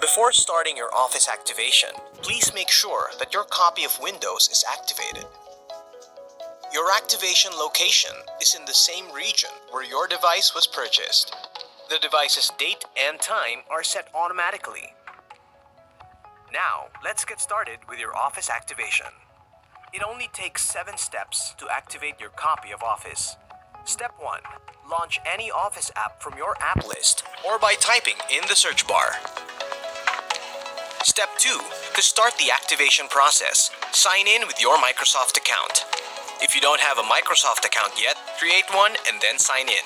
Before starting your Office activation, please make sure that your copy of Windows is activated. Your activation location is in the same region where your device was purchased. The device's date and time are set automatically. Now, let's get started with your Office activation. It only takes 7 steps to activate your copy of Office. Step 1. Launch any Office app from your app list or by typing in the search bar. Step 2. To start the activation process, sign in with your Microsoft account. If you don't have a Microsoft account yet, create one and then sign in.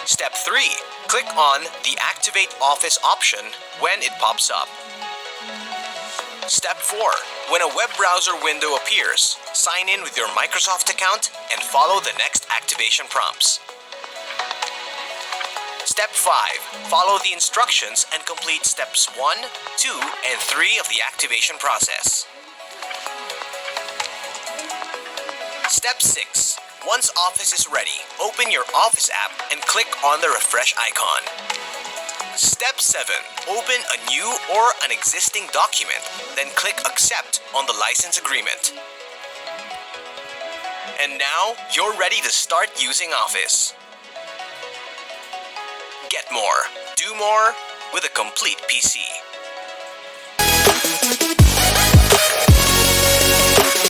Step 3. Click on the Activate Office option when it pops up. Step 4. When a web browser window appears, sign in with your Microsoft account and follow the next activation prompts. Step 5. Follow the instructions and complete steps 1, 2, and 3 of the activation process. Step 6. Once Office is ready, open your Office app and click on the refresh icon. Step 7. Open a new or an existing document, then click Accept on the license agreement. And now, you're ready to start using Office. Get more, do more with a complete PC.